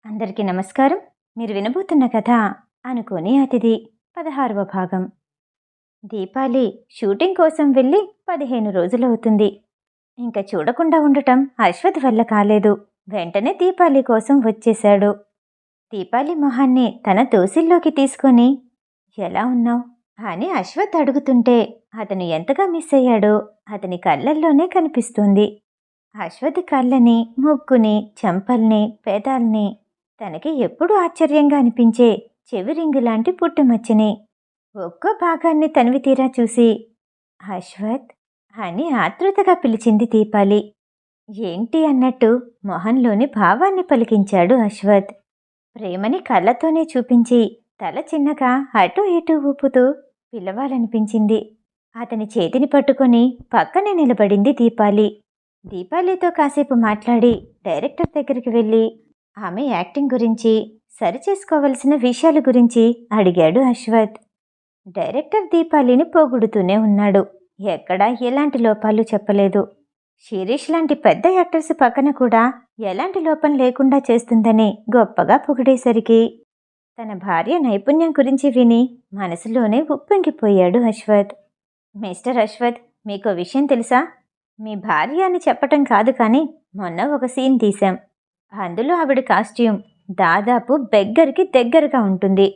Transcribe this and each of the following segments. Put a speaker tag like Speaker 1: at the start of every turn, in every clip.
Speaker 1: అందరికీ నమస్కారం. మీరు వినబోతున్న కథ అనుకోని అతిథి 16వ భాగం. దీపాలి షూటింగ్ కోసం వెళ్ళి 15 రోజులవుతుంది. ఇంక చూడకుండా ఉండటం అశ్వథ్ వల్ల కాలేదు. వెంటనే దీపాలి కోసం వచ్చేశాడు. దీపాలి మొహాన్ని తన దోసిల్లోకి తీసుకొని ఎలా ఉన్నావు అని అశ్వథ్ అడుగుతుంటే అతను ఎంతగా మిస్ అయ్యాడో అతని కళ్ళల్లోనే కనిపిస్తుంది. అశ్వథ్ కళ్ళని, ముక్కుని, చెంపల్ని, పేదాల్ని, తనకి ఎప్పుడూ ఆశ్చర్యంగా అనిపించే చెవిరింగు లాంటి పుట్టుమచ్చని ఒక్కో భాగాన్ని తనివి తీరా చూసి అశ్వథ్ అని ఆతృతగా పిలిచింది దీపాలి. ఏంటి అన్నట్టు మొహంలోని భావాన్ని పలికించాడు అశ్వథ్. ప్రేమని కళ్ళతోనే చూపించి తల చిన్నగా అటూ ఇటూ ఊపుతూ పిలవాలనిపించింది. అతని చేతిని పట్టుకొని పక్కనే నిలబడింది దీపాలి. దీపాలితో కాసేపు మాట్లాడి డైరెక్టర్ దగ్గరికి వెళ్ళి ఆమె యాక్టింగ్ గురించి, సరిచేసుకోవలసిన విషయాల గురించి అడిగాడు అశ్వథ్. డైరెక్టర్ దీపాలిని పొగుడుతూనే ఉన్నాడు. ఎక్కడా ఎలాంటి లోపాలు చెప్పలేదు. శిరీష్ లాంటి పెద్ద యాక్టర్స్ పక్కన కూడా ఎలాంటి లోపం లేకుండా చేస్తుందని గొప్పగా పొగిడేసరికి తన భార్య నైపుణ్యం గురించి విని మనసులోనే ఉప్పొంగిపోయాడు అశ్వథ్. మిస్టర్ అశ్వథ్, మీకో విషయం తెలుసా? మీ భార్య అని చెప్పటం కాదు, కానీ మొన్న ఒక సీన్ తీశాం. అందులో ఆవిడ కాస్ట్యూమ్ దాదాపు బెగ్గర్కి దగ్గరగా ఉంటుంది.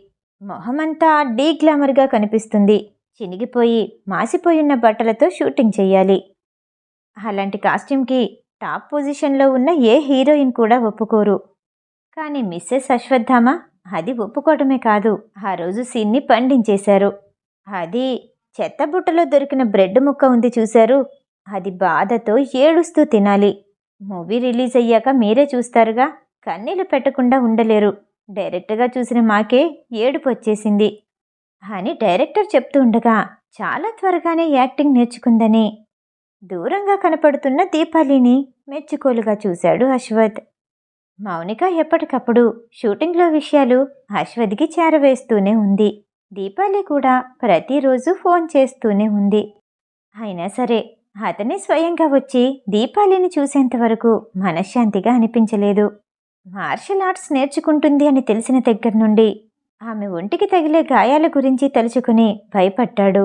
Speaker 1: మొహమంతా డీగ్లామర్గా కనిపిస్తుంది. చినిగిపోయి మాసిపోయున్న బట్టలతో షూటింగ్ చెయ్యాలి. అలాంటి కాస్ట్యూమ్కి టాప్ పొజిషన్లో ఉన్న ఏ హీరోయిన్ కూడా ఒప్పుకోరు. కానీ మిస్సెస్ అశ్వత్థామ అది ఒప్పుకోవటమే కాదు, ఆ రోజు సీన్ని పండించేశారు. అది చెత్తబుట్టలో దొరికిన బ్రెడ్ ముక్క ఉంది చూశారు, అది బాధతో ఏడుస్తూ తినాలి. మూవీ రిలీజ్ అయ్యాక మీరే చూస్తారుగా, కన్నీళ్లు పెట్టకుండా ఉండలేరు. డైరెక్ట్గా చూసిన మాకే ఏడుపు వచ్చేసింది అని డైరెక్టర్ చెప్తూ ఉండగా చాలా త్వరగానే యాక్టింగ్ నేర్చుకుందని దూరంగా కనపడుతున్న దీపాలిని మెచ్చుకోలుగా చూశాడు అశ్వథ్. మౌనిక ఎప్పటికప్పుడు షూటింగ్లో విషయాలు అశ్వథ్కి చేరవేస్తూనే ఉంది. దీపాలి కూడా ప్రతిరోజు ఫోన్ చేస్తూనే ఉంది. అయినా సరే అతనే స్వయంగా వచ్చి దీపాలిని చూసేంతవరకు మనశ్శాంతిగా అనిపించలేదు. మార్షల్ ఆర్ట్స్ నేర్చుకుంటుంది అని తెలిసిన దగ్గర నుండి ఆమె ఒంటికి తగిలే గాయాల గురించి తలుచుకుని భయపడ్డాడు.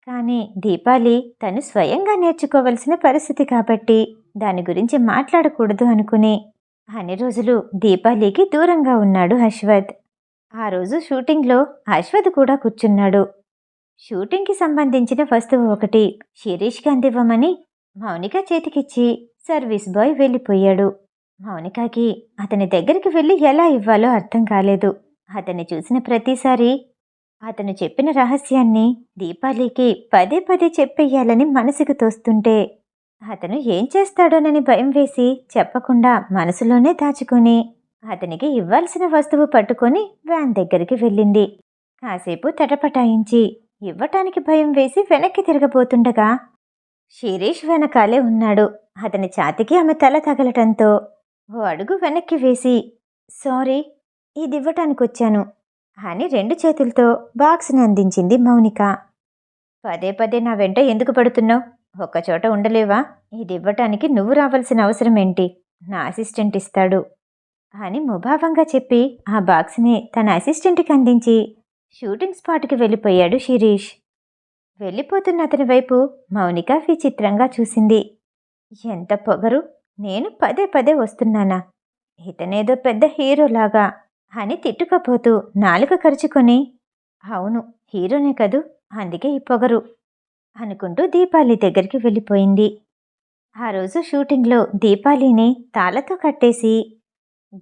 Speaker 1: కానీ దీపాలి తను స్వయంగా నేర్చుకోవలసిన పరిస్థితి కాబట్టి దాని గురించి మాట్లాడకూడదు అనుకుని అన్ని రోజులు దీపాలికి దూరంగా ఉన్నాడు అశ్వథ్. ఆ రోజు షూటింగ్లో అశ్వథ్ కూడా కూర్చున్నాడు. షూటింగ్కి సంబంధించిన వస్తువు ఒకటి శిరీష్కి అందివ్వమని మౌనిక చేతికిచ్చి సర్వీస్ బాయ్ వెళ్ళిపోయాడు. మౌనికకి అతని దగ్గరికి వెళ్ళి ఎలా ఇవ్వాలో అర్థం కాలేదు. అతన్ని చూసిన ప్రతిసారి అతను చెప్పిన రహస్యాన్ని దీపాలికి పదే పదే చెప్పేయాలని మనసుకు తోస్తుంటే అతను ఏం చేస్తాడోనని భయం వేసి చెప్పకుండా మనసులోనే దాచుకుని అతనికి ఇవ్వాల్సిన వస్తువు పట్టుకొని వ్యాన్ దగ్గరికి వెళ్ళింది. కాసేపు తటపటాయించి ఇవ్వటానికి భయం వేసి వెనక్కి తిరగబోతుండగా శిరీష్ వెనకాలే ఉన్నాడు. అతని ఛాతికి ఆమె తల తగలటంతో ఓ అడుగు వెనక్కి వేసి, సారీ, ఇది ఇవ్వటానికొచ్చాను అని 2 చేతులతో బాక్స్ని అందించింది మౌనిక. పదే పదే నా వెంట ఎందుకు పడుతున్నావు? ఒక్కచోట ఉండలేవా? ఇది ఇవ్వటానికి నువ్వు రావాల్సిన అవసరం ఏంటి? నా అసిస్టెంట్ ఇస్తాడు అని ముభావంగా చెప్పి ఆ బాక్స్ని తన అసిస్టెంట్కి అందించి షూటింగ్ స్పాట్కి వెళ్ళిపోయాడు శిరీష్. వెళ్ళిపోతున్న అతని వైపు మౌనిక విచిత్రంగా చూసింది. ఎంత పొగరు! నేను పదే పదే వస్తున్నానా? ఇతనేదో పెద్ద హీరోలాగా అని తిట్టుకపోతూ నాలుక కరుచుకొని, అవును హీరోనే కదూ, అందుకే ఈ పొగరు అనుకుంటూ దీపాలి దగ్గరికి వెళ్ళిపోయింది. ఆ రోజు షూటింగ్లో దీపాలిని తాళతో కట్టేసి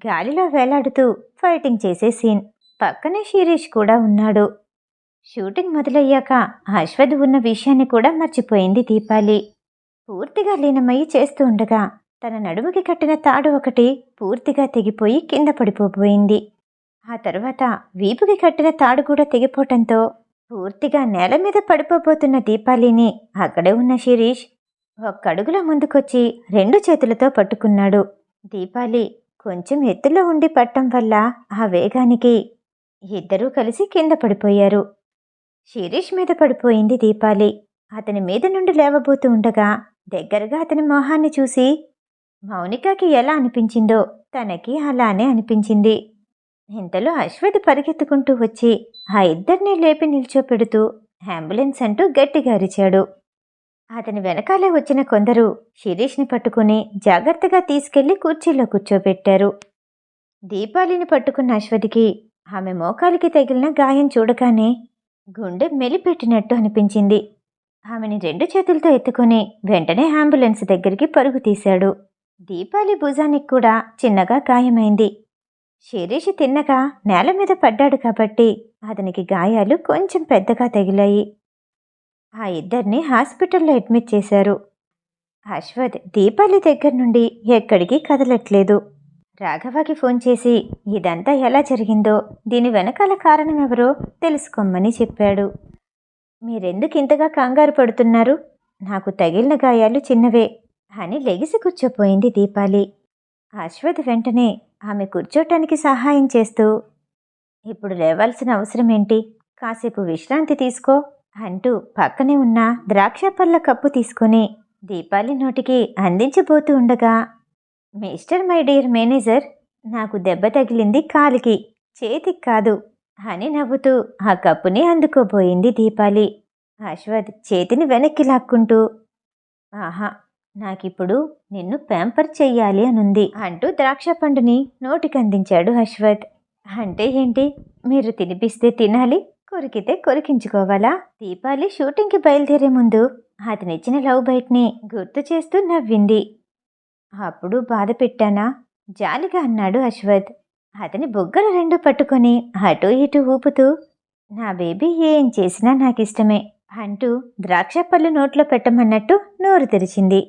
Speaker 1: గాలిలో వేలాడుతూ ఫైటింగ్ చేసే సీన్. పక్కనే శిరీష్ కూడా ఉన్నాడు. షూటింగ్ మొదలయ్యాక అశ్వథ్ ఉన్న విషయాన్ని కూడా మర్చిపోయింది దీపాలి. పూర్తిగా లీనమయ్యి చేస్తూ ఉండగా తన నడుముకి కట్టిన తాడు ఒకటి పూర్తిగా తెగిపోయి కింద పడిపోబోయింది. ఆ తర్వాత వీపుకి కట్టిన తాడు కూడా తెగిపోవటంతో పూర్తిగా నేల మీద పడిపోబోతున్న దీపాలిని అక్కడే ఉన్న శిరీష్ ఒక్కడుగులో ముందుకొచ్చి 2 చేతులతో పట్టుకున్నాడు. దీపాలి కొంచెం ఎత్తులో ఉండి పట్టం వల్ల ఆ వేగానికి ఇద్దరూ కలిసి కింద పడిపోయారు. శిరీష్ మీద పడిపోయింది దీపాలి. అతని మీద నుండి లేవబోతూ ఉండగా దగ్గరగా అతని మొహాన్ని చూసి మౌనికకి ఎలా అనిపించిందో తనకి అలానే అనిపించింది. ఇంతలో అశ్వథ్ పరిగెత్తుకుంటూ వచ్చి ఆ ఇద్దరినీ లేపి నిల్చోపెడుతూ అంబులెన్స్ అంటూ గట్టిగా అరిచాడు. అతని వెనకాలే వచ్చిన కొందరు శిరీష్ని పట్టుకుని జాగ్రత్తగా తీసుకెళ్లి కుర్చీలో కూర్చోబెట్టారు. దీపాలిని పట్టుకున్న అశ్వథ్కి ఆమె మోకాలికి తగిలిన గాయం చూడగానే గుండె మెలిపెట్టినట్టు అనిపించింది. ఆమెని 2 చేతులతో ఎత్తుకుని వెంటనే అంబులెన్స్ దగ్గరికి పరుగు తీశాడు. దీపాలి భుజానికి కూడా చిన్నగా గాయమైంది. శిరీష్ తిన్నగా నేల మీద పడ్డాడు కాబట్టి అతనికి గాయాలు కొంచెం పెద్దగా తగిలాయి. ఆ ఇద్దరిని హాస్పిటల్లో అడ్మిట్ చేశారు. అశ్వథ్ దీపాలి దగ్గర నుండి ఎక్కడికి కదలట్లేదు. రాఘవకి ఫోన్ చేసి ఇదంతా ఎలా జరిగిందో, దీని వెనకాల కారణం ఎవరో తెలుసుకోమని చెప్పాడు. మీరెందుకు ఇంతగా కంగారు పడుతున్నారు? నాకు తగిలిన గాయాలు చిన్నవే అని లెగిసి కూర్చోపోయింది దీపాలి. అశ్వథ్ వెంటనే ఆమె కూర్చోటానికి సహాయం చేస్తూ, ఇప్పుడు లేవాల్సిన అవసరం ఏంటి? కాసేపు విశ్రాంతి తీసుకో అంటూ పక్కనే ఉన్న ద్రాక్ష పళ్ళ కప్పు తీసుకుని దీపాలి నోటికి అందించబోతూ ఉండగా, మిస్టర్ మై డియర్ మేనేజర్, నాకు దెబ్బ తగిలింది కాలికి, చేతికి కాదు అని నవ్వుతూ ఆ కప్పుని అందుకోబోయింది దీపాలి. అశ్వథ్ చేతిని వెనక్కి లాక్కుంటూ, ఆహా, నాకిప్పుడు నిన్ను ప్యాంపర్ చెయ్యాలి అనుంది అంటూ ద్రాక్ష పండుని నోటికందించాడు అశ్వథ్. అంటే ఏంటి? మీరు తినిపిస్తే తినాలి, కొరికితే కొరికించుకోవాలా? దీపాలి షూటింగ్కి బయలుదేరే ముందు అతనిచ్చిన లవ్ బైట్ని గుర్తు చేస్తూ నవ్వింది. అప్పుడు బాధ పెట్టానా? జాలిగా అన్నాడు అశ్వథ్. అతని బొగ్గలు 2 పట్టుకొని అటూ ఇటూ ఊపుతూ, నా బేబీ ఏం చేసినా నాకిష్టమే అంటూ ద్రాక్ష పళ్ళు నోట్లో పెట్టమన్నట్టు నోరు తెరిచింది.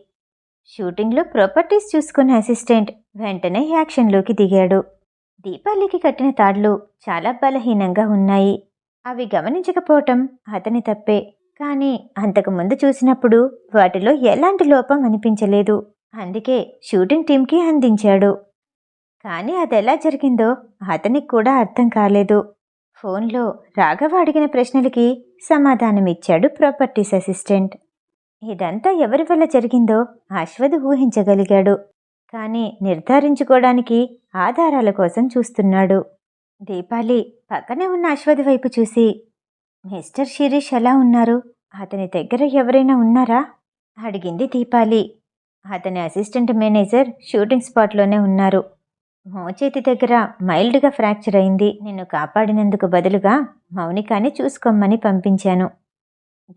Speaker 1: షూటింగ్లో ప్రాపర్టీస్ చూసుకున్న అసిస్టెంట్ వెంటనే యాక్షన్లోకి దిగాడు. దీపాలికి కట్టిన తాడ్లు చాలా బలహీనంగా ఉన్నాయి. అవి గమనించకపోవటం అతని తప్పే. కానీ అంతకుముందు చూసినప్పుడు వాటిలో ఎలాంటి లోపం అనిపించలేదు. అందుకే షూటింగ్ టీంకి అందించాడు. కానీ అదెలా జరిగిందో అతనికి కూడా అర్థం కాలేదు. ఫోన్లో రాఘవ అడిగిన ప్రశ్నలకి సమాధానమిచ్చాడు ప్రాపర్టీస్ అసిస్టెంట్. ఇదంతా ఎవరి వల్ల జరిగిందో అశ్వథ్ ఊహించగలిగాడు. కానీ నిర్ధారించుకోవడానికి ఆధారాల కోసం చూస్తున్నాడు. దీపాలి పక్కనే ఉన్న అశ్వథ్ వైపు చూసి, మిస్టర్ శిరీష్ ఎలా ఉన్నారు? అతని దగ్గర ఎవరైనా ఉన్నారా? అడిగింది దీపాలి. అతని అసిస్టెంట్ మేనేజర్ షూటింగ్ స్పాట్లోనే ఉన్నారు. మోచేతి దగ్గర మైల్డ్గా ఫ్రాక్చర్ అయింది. నిన్ను కాపాడినందుకు బదులుగా మౌనికాని చూసుకోమని పంపించాను.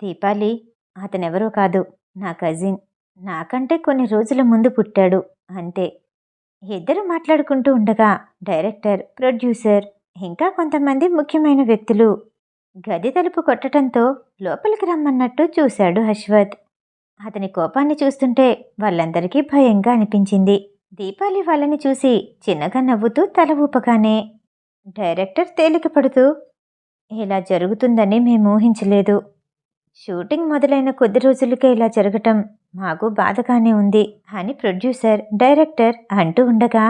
Speaker 1: దీపాలి, అతనెవరో కాదు, నా కజిన్. నాకంటే కొన్ని రోజుల ముందు పుట్టాడు, అంతే. ఇద్దరు మాట్లాడుకుంటూ ఉండగా డైరెక్టర్, ప్రొడ్యూసర్, ఇంకా కొంతమంది ముఖ్యమైన వ్యక్తులు గది తలుపు కొట్టడంతో లోపలికి రమ్మన్నట్టు చూశాడు అశ్వథ్. అతని కోపాన్ని చూస్తుంటే వాళ్ళందరికీ భయంగా అనిపించింది. దీపాలి వాళ్ళని చూసి చిన్నగా నవ్వుతూ తల ఊపగానే డైరెక్టర్ తేలిక పడుతూ, ఇలా జరుగుతుందని మేము ఊహించలేదు. షూటింగ్ మొదలైన కొద్ది రోజులకే ఇలా జరగటం మాకు బాధగానే ఉంది అని ప్రొడ్యూసర్, డైరెక్టర్ అంటూ ఉండగా,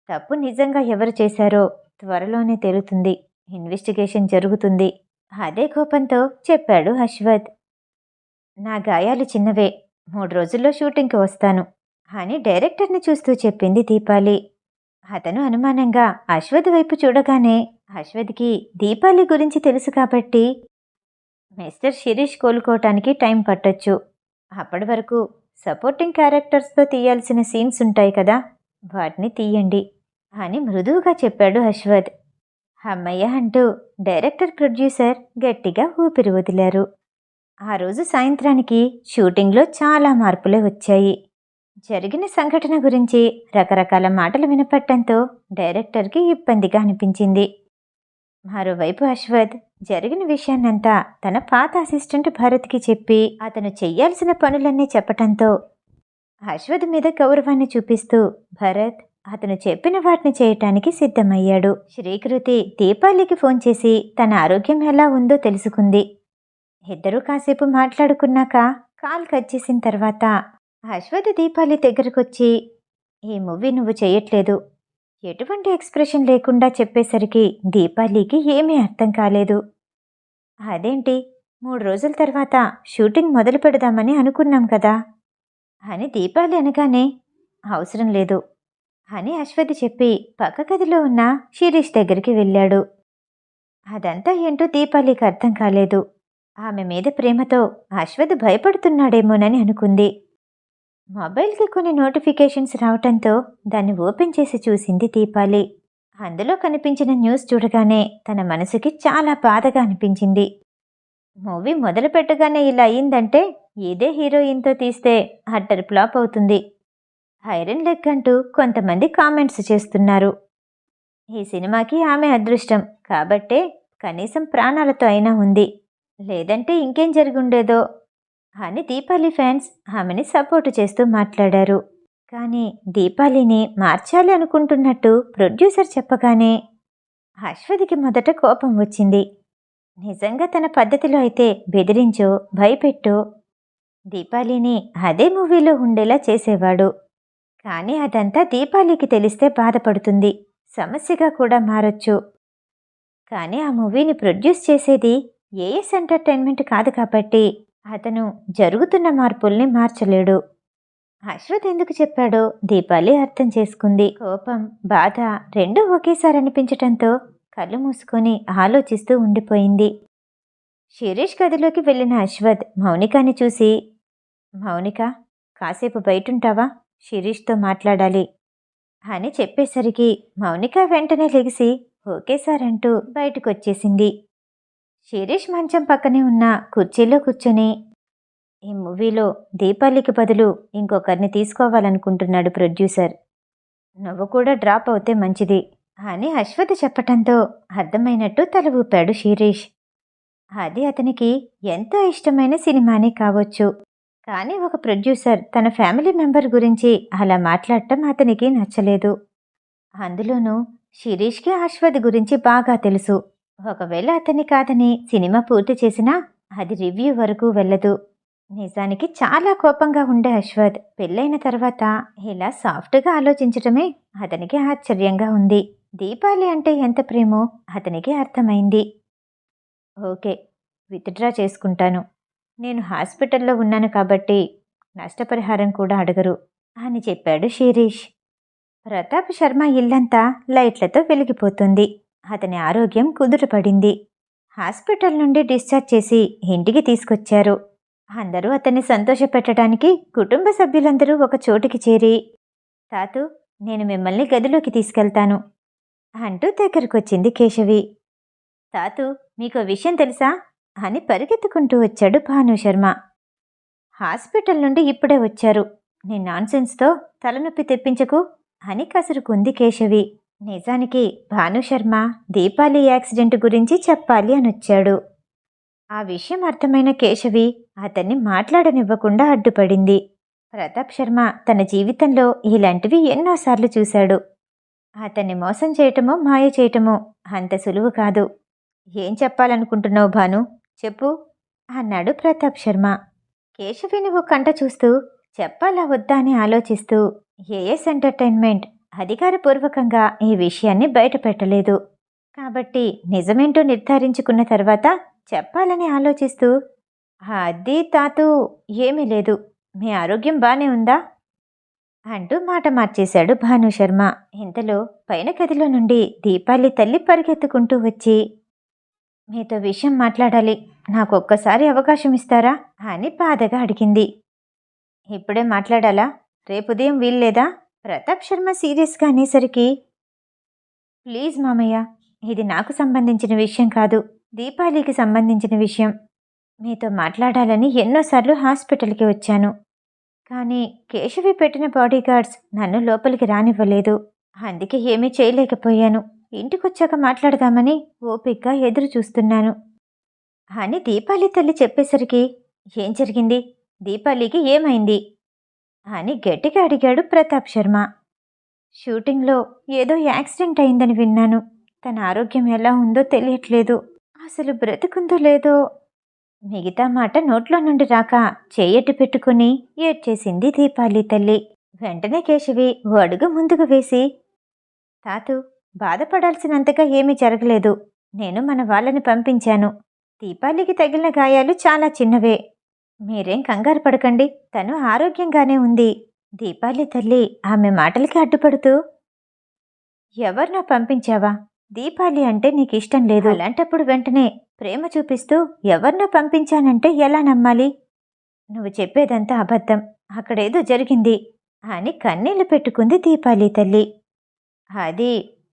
Speaker 1: తప్పు నిజంగా ఎవరు చేశారో త్వరలోనే తేలుతుంది, ఇన్వెస్టిగేషన్ జరుగుతుంది అదే కోపంతో చెప్పాడు అశ్వథ్. నా గాయాలు చిన్నవే, 3 రోజుల్లో షూటింగ్కి వస్తాను అని డైరెక్టర్ని చూస్తూ చెప్పింది దీపాలి. అతను అనుమానంగా అశ్వథ్ వైపు చూడగానే అశ్వథ్కి దీపాలి గురించి తెలుసు కాబట్టి, మిస్టర్ శిరీష్ కోలుకోవటానికి టైం పట్టొచ్చు. అప్పటి వరకు సపోర్టింగ్ క్యారెక్టర్స్తో తీయాల్సిన సీన్స్ ఉంటాయి కదా, వాటిని తీయండి అని మృదువుగా చెప్పాడు అశ్వథ్. అమ్మయ్య అంటూ డైరెక్టర్, ప్రొడ్యూసర్ గట్టిగా ఊపిరి వదిలారు. ఆ రోజు సాయంత్రానికి షూటింగ్లో చాలా మార్పులే వచ్చాయి. జరిగిన సంఘటన గురించి రకరకాల మాటలు వినపడటంతో డైరెక్టర్కి ఇబ్బందిగా అనిపించింది. మరోవైపు అశ్వథ్ జరిగిన విషయాన్నంతా తన పాత అసిస్టెంట్ భరత్కి చెప్పి అతను చెయ్యాల్సిన పనులన్నీ చెప్పటంతో అశ్వథ్ మీద గౌరవాన్ని చూపిస్తూ భరత్ అతను చెప్పిన వాటిని చేయటానికి సిద్ధమయ్యాడు. శ్రీకృతి దీపాలికి ఫోన్ చేసి తన ఆరోగ్యం ఎలా ఉందో తెలుసుకుంది. ఇద్దరూ కాసేపు మాట్లాడుకున్నాక కాల్ కట్ చేసిన తర్వాత అశ్వథ్ దీపాలి దగ్గరకొచ్చి, ఈ మూవీ నువ్వు చేయట్లేదు, ఎటువంటి ఎక్స్ప్రెషన్ లేకుండా చెప్పేసరికి దీపాలికి ఏమీ అర్థం కాలేదు. అదేంటి, 3 రోజుల తర్వాత షూటింగ్ మొదలు పెడదామని అనుకున్నాం కదా అని దీపాలి అనగానే, అవసరం లేదు, అని అశ్వథ్ చెప్పి పక్క గదిలో ఉన్న శిరీష్ దగ్గరికి వెళ్ళాడు. అదంతా ఏంటో దీపాలికి అర్థం కాలేదు. ఆమె మీద ప్రేమతో అశ్వథ్ భయపడుతున్నాడేమోనని అనుకుంది. మొబైల్కి కొన్ని నోటిఫికేషన్స్ రావటంతో దాన్ని ఓపెన్ చేసి చూసింది దీపాలి. అందులో కనిపించిన న్యూస్ చూడగానే తన మనసుకి చాలా బాధగా అనిపించింది. మూవీ మొదలు పెట్టగానే ఇలా అయ్యిందంటే ఇదే హీరోయిన్తో తీస్తే అట్టర్ ఫ్లాప్ అవుతుంది. ఐరన్ లెగ్ అంటూ కొంతమంది కామెంట్స్ చేస్తున్నారు. ఈ సినిమాకి ఆమె అదృష్టం కాబట్టే కనీసం ప్రాణాలతో అయినా ఉంది, లేదంటే ఇంకేం జరుగుండేదో అని దీపాలి ఫ్యాన్స్ ఆమెని సపోర్టు చేస్తూ మాట్లాడారు. కానీ దీపాలిని మార్చాలి అనుకుంటున్నట్టు ప్రొడ్యూసర్ చెప్పగానే అశ్వథ్కి మొదట కోపం వచ్చింది. నిజంగా తన పద్ధతిలో అయితే బెదిరించో భయపెట్టో దీపాలిని అదే మూవీలో ఉండేలా చేసేవాడు. కానీ అదంతా దీపాలికి తెలిస్తే బాధపడుతుంది, సమస్యగా కూడా మారొచ్చు. కానీ ఆ మూవీని ప్రొడ్యూస్ చేసేది ఏఎస్ ఎంటర్టైన్మెంట్ కాదు కాబట్టి అతను జరుగుతున్న మార్పుల్ని మార్చలేడు. అశ్వథ్ ఎందుకు చెప్పాడో దీపాలి అర్థం చేసుకుంది. కోపం, బాధ రెండూ ఒకేసారి అనిపించటంతో కళ్ళు మూసుకొని ఆలోచిస్తూ ఉండిపోయింది. శిరీష్ గదిలోకి వెళ్ళిన అశ్వథ్ మౌనికాని చూసి, మౌనిక, కాసేపు బయటుంటావా? శిరీష్తో మాట్లాడాలి అని చెప్పేసరికి మౌనిక వెంటనే లెగిసి ఓకే సార్ అంటూ బయటకొచ్చేసింది. శిరీష్ మంచం పక్కనే ఉన్న కుర్చీలో కూర్చొని, ఈ మూవీలో దీపాలికి బదులు ఇంకొకరిని తీసుకోవాలనుకుంటున్నాడు ప్రొడ్యూసర్, నువ్వు కూడా డ్రాప్ అవుతే మంచిది అని అశ్వథ్ చెప్పటంతో అర్థమైనట్టు తల ఊపాడు శిరీష్. అది అతనికి ఎంతో ఇష్టమైన సినిమానే కావచ్చు, కానీ ఒక ప్రొడ్యూసర్ తన ఫ్యామిలీ మెంబర్ గురించి అలా మాట్లాడటం అతనికి నచ్చలేదు. అందులోనూ శిరీష్కి అశ్వథ్ గురించి బాగా తెలుసు. ఒకవేళ అతన్ని కాదని సినిమా పూర్తి చేసినా అది రివ్యూ వరకు వెళ్ళదు. నిజానికి చాలా కోపంగా ఉండే అశ్వథ్ పెళ్ళైన తర్వాత ఇలా సాఫ్ట్గా ఆలోచించటమే అతనికి ఆశ్చర్యంగా ఉంది. దీపాలి అంటే ఎంత ప్రేమో అతనికి అర్థమైంది. ఓకే, విత్డ్రా చేసుకుంటాను. నేను హాస్పిటల్లో ఉన్నాను కాబట్టి నష్టపరిహారం కూడా అడగరు అని చెప్పాడు శిరీష్. ప్రతాప్ శర్మ ఇల్లంతా లైట్లతో వెలిగిపోతుంది. అతని ఆరోగ్యం కుదుటపడింది. హాస్పిటల్ నుండి డిశ్చార్జ్ చేసి ఇంటికి తీసుకొచ్చారు. అందరూ అతన్ని సంతోషపెట్టడానికి కుటుంబ సభ్యులందరూ ఒక చోటికి చేరి, తాతూ, నేను మిమ్మల్ని గదిలోకి తీసుకెళ్తాను అంటూ దగ్గరకొచ్చింది కేశవి. తాతూ, మీకో విషయం తెలుసా అని పరిగెత్తుకుంటూ వచ్చాడు భానుశర్మ. హాస్పిటల్ నుండి ఇప్పుడే వచ్చారు, నీ నాన్సెన్స్తో తలనొప్పి తెప్పించకు అని కసురుకుంది కేశవి. నిజానికి భానుశర్మ దీపాలి యాక్సిడెంట్ గురించి చెప్పాలి అనొచ్చాడు. ఆ విషయం అర్థమైన కేశవి అతన్ని మాట్లాడనివ్వకుండా అడ్డుపడింది. ప్రతాప్ శర్మ తన జీవితంలో ఇలాంటివి ఎన్నోసార్లు చూశాడు. అతన్ని మోసం చేయటమో మాయ చేయటమో అంత సులువు కాదు. ఏం చెప్పాలనుకుంటున్నావు భాను, చెప్పు అన్నాడు ప్రతాప్ శర్మ. కేశవిని ఓ కంట చూస్తూ చెప్పాలా వద్దా అని ఆలోచిస్తూ, ఏఎస్ ఎంటర్టైన్మెంట్ అధికారపూర్వకంగా ఈ విషయాన్ని బయటపెట్టలేదు కాబట్టి నిజమేంటో నిర్ధారించుకున్న తర్వాత చెప్పాలని ఆలోచిస్తూ, అది తాతూ, ఏమీ లేదు, మీ ఆరోగ్యం బానే ఉందా అంటూ మాట మార్చేశాడు భానుశర్మ. ఇంతలో పైన గదిలో నుండి దీపాలి తల్లి పరిగెత్తుకుంటూ వచ్చి, మీతో విషయం మాట్లాడాలి, నాకొక్కసారి అవకాశం ఇస్తారా అని బాధగా అడిగింది. ఇప్పుడే మాట్లాడాలా? రేపు ఉదయం వీల్లేదా? ప్రతాప్ శర్మ సీరియస్గా అనేసరికి, ప్లీజ్ మామయ్య, ఇది నాకు సంబంధించిన విషయం కాదు, దీపాలికి సంబంధించిన విషయం. మీతో మాట్లాడాలని ఎన్నోసార్లు హాస్పిటల్కి వచ్చాను, కానీ కేశవి పెట్టిన బాడీగార్డ్స్ నన్ను లోపలికి రానివ్వలేదు. అందుకే ఏమీ చేయలేకపోయాను. ఇంటికొచ్చాక మాట్లాడదామని ఓపిగ్గా ఎదురు చూస్తున్నాను అని దీపాలి తల్లి చెప్పేసరికి, ఏం జరిగింది? దీపాలికి ఏమైంది అని గట్టిగా అడిగాడు ప్రతాప్ శర్మ. షూటింగ్లో ఏదో యాక్సిడెంట్ అయిందని విన్నాను. తన ఆరోగ్యం ఎలా ఉందో తెలియట్లేదు. అసలు బ్రతుకుందో లేదో. మిగతా మాట నోట్లో నుండి రాక చేయట్టు పెట్టుకుని ఏడ్చేసింది దీపాలి తల్లి. వెంటనే కేశవి ఓ అడుగు ముందుకు వేసి, తాతూ, బాధపడాల్సినంతగా ఏమీ జరగలేదు. నేను మన వాళ్ళని పంపించాను. దీపాలికి తగిలిన గాయాలు చాలా చిన్నవే. మీరేం కంగారు పడకండి, తను ఆరోగ్యంగానే ఉంది. దీపాలి తల్లి ఆమె మాటలకి అడ్డుపడుతూ, ఎవరినో పంపించావా? దీపాలి అంటే నీకిష్టం లేదు. అలాంటప్పుడు వెంటనే ప్రేమ చూపిస్తూ ఎవరినో పంపించానంటే ఎలా నమ్మాలి? నువ్వు చెప్పేదంతా అబద్ధం. అక్కడేదో జరిగింది అని కన్నీళ్లు పెట్టుకుంది దీపాలి తల్లి. అది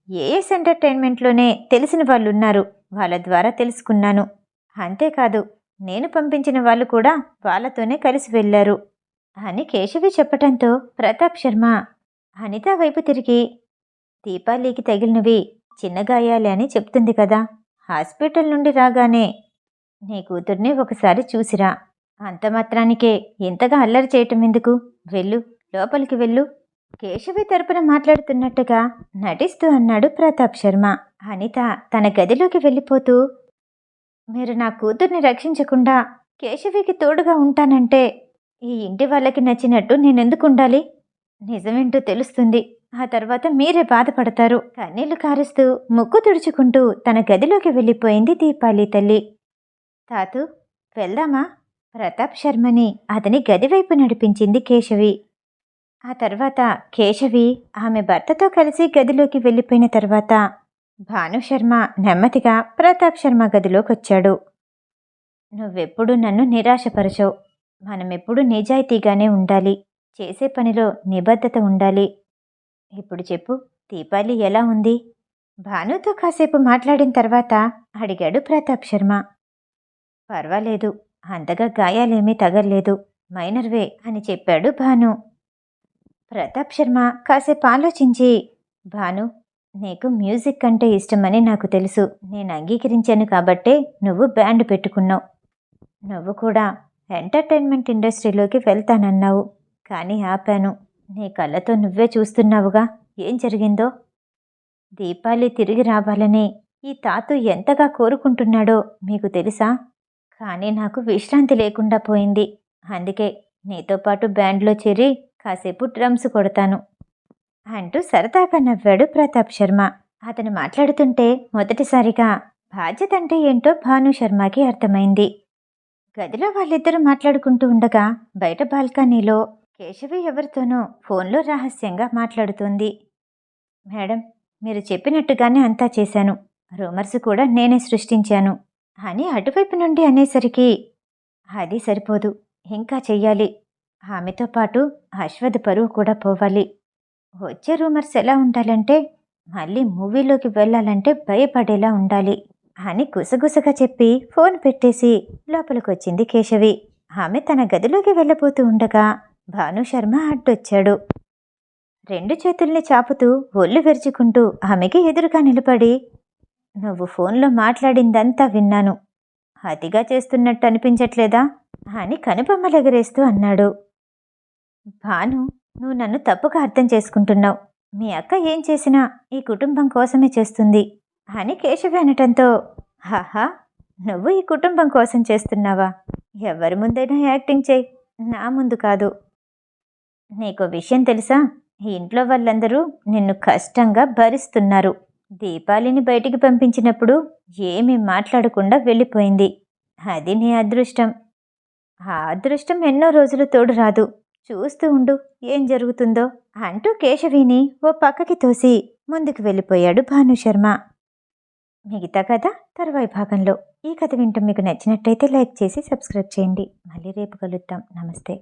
Speaker 1: ఏఎస్ ఎంటర్టైన్మెంట్లోనే తెలిసిన వాళ్ళున్నారు. వాళ్ళ ద్వారా తెలుసుకున్నాను. అంతేకాదు నేను పంపించిన వాళ్ళు కూడా వాళ్ళతోనే కలిసి వెళ్ళారు అని కేశవి చెప్పటంతో ప్రతాప్ శర్మ అనిత వైపు తిరిగి, దీపాలికి తగిలినవి చిన్న గాయాలే అని చెప్తుంది కదా, హాస్పిటల్ నుండి రాగానే నీ కూతుర్ని ఒకసారి చూసిరా. అంత మాత్రానికే ఇంతగా అల్లరి చేయటం ఎందుకు? వెళ్ళు, లోపలికి వెళ్ళు. కేశవి తరపున మాట్లాడుతున్నట్టుగా నటిస్తూ అన్నాడు ప్రతాప్ శర్మ. అనిత తన గదిలోకి వెళ్ళిపోతూ, మీరు నా కూతుర్ని రక్షించకుండా కేశవికి తోడుగా ఉంటానంటే ఈ ఇంటి వాళ్ళకి నచ్చినట్టు నేనెందుకు ఉండాలి? నిజమేంటో తెలుస్తుంది. ఆ తర్వాత మీరే బాధపడతారు. కన్నీళ్లు కారుస్తూ ముక్కు తుడుచుకుంటూ తన గదిలోకి వెళ్ళిపోయింది దీపాలి తల్లి. తాతూ, వెళ్దామా? ప్రతాప్ శర్మని అతని గదివైపు నడిపించింది కేశవి. ఆ తర్వాత కేశవి ఆమె భర్తతో కలిసి గదిలోకి వెళ్ళిపోయిన తర్వాత భానుశర్మ నెమ్మదిగా ప్రతాప్ శర్మ గదిలోకొచ్చాడు. నువ్వెప్పుడు నన్ను నిరాశపరచవు. మనమెప్పుడు నిజాయితీగానే ఉండాలి. చేసే పనిలో నిబద్ధత ఉండాలి. ఇప్పుడు చెప్పు, దీపాలి ఎలా ఉంది? భానుతో కాసేపు మాట్లాడిన తర్వాత అడిగాడు ప్రతాప్ శర్మ. పర్వాలేదు, అంతగా గాయాలేమీ తగల్లేదు, మైనర్వే అని చెప్పాడు భాను. ప్రతాప్ శర్మ కాసేపు ఆలోచించి, భాను, నీకు మ్యూజిక్ అంటే ఇష్టమని నాకు తెలుసు. నేను అంగీకరించాను కాబట్టే నువ్వు బ్యాండ్ పెట్టుకున్నావు. నువ్వు కూడా ఎంటర్టైన్మెంట్ ఇండస్ట్రీలోకి వెళ్తానన్నావు. కానీ ఆపాను. నీ కళ్ళతో నువ్వే చూస్తున్నావుగా ఏం జరిగిందో. దీపాలి తిరిగి రావాలని ఈ తాతు ఎంతగా కోరుకుంటున్నాడో మీకు తెలుసా? కానీ నాకు విశ్రాంతి లేకుండా పోయింది. అందుకే నీతో పాటు బ్యాండ్లో చేరి కాసేపు డ్రమ్స్ కొడతాను అంటూ సరదాగా నవ్వాడు ప్రతాప్ శర్మ. అతను మాట్లాడుతుంటే మొదటిసారిగా బాధ్యత అంటే ఏంటో భాను శర్మకి అర్థమైంది. గదిలో వాళ్ళిద్దరూ మాట్లాడుకుంటూ ఉండగా బయట బాల్కనీలో కేశవి ఎవరితోనో ఫోన్లో రహస్యంగా మాట్లాడుతోంది. మేడం, మీరు చెప్పినట్టుగానే అంతా చేశాను. రూమర్స్ కూడా నేనే సృష్టించాను అని అటువైపు నుండి అనేసరికి, అది సరిపోదు, ఇంకా చెయ్యాలి. ఆమెతో పాటు అశ్వథ్ పరువు కూడా పోవాలి. వచ్చే రూమర్స్ ఎలా ఉండాలంటే మళ్ళీ మూవీలోకి వెళ్ళాలంటే భయపడేలా ఉండాలి అని గుసగుసగా చెప్పి ఫోన్ పెట్టేసి లోపలికొచ్చింది కేశవి. ఆమె తన గదిలోకి వెళ్ళబోతూ ఉండగా భానుశర్మ అడ్డొచ్చాడు. రెండు చేతుల్ని చాపుతూ ఒళ్ళు విరుచుకుంటూ ఆమెకి ఎదురుగా నిలబడి, నువ్వు ఫోన్లో మాట్లాడిందంతా విన్నాను. అతిగా చేస్తున్నట్టు అనిపించట్లేదా అని కనుబొమ్మలెగరేస్తూ అన్నాడు. భాను, నువ్వు నన్ను తప్పుగా అర్థం చేసుకుంటున్నావు. మీ అక్క ఏం చేసినా ఈ కుటుంబం కోసమే చేస్తుంది అని కేశవి అనటంతో, హాహా, నువ్వు ఈ కుటుంబం కోసం చేస్తున్నావా? ఎవరి ముందైనా యాక్టింగ్ చేయి, నా ముందు కాదు. నీకో విషయం తెలుసా? ఈ ఇంట్లో వాళ్ళందరూ నిన్ను కష్టంగా భరిస్తున్నారు. దీపాలిని బయటికి పంపించినప్పుడు ఏమీ మాట్లాడకుండా వెళ్ళిపోయింది. అది నీ అదృష్టం. ఆ అదృష్టం ఎన్నో రోజులు తోడు రాదు. చూస్తూ ఉండు ఏం జరుగుతుందో అంటూ కేశవిని ఓ పక్కకి తోసి ముందుకు వెళ్ళిపోయాడు భానుశర్మ. మిగతా కథ తర్వాయి భాగంలో. ఈ కథ వింటూ మీకు నచ్చినట్టయితే లైక్ చేసి సబ్స్క్రైబ్ చేయండి. మళ్ళీ రేపు కలుద్దాం. నమస్తే.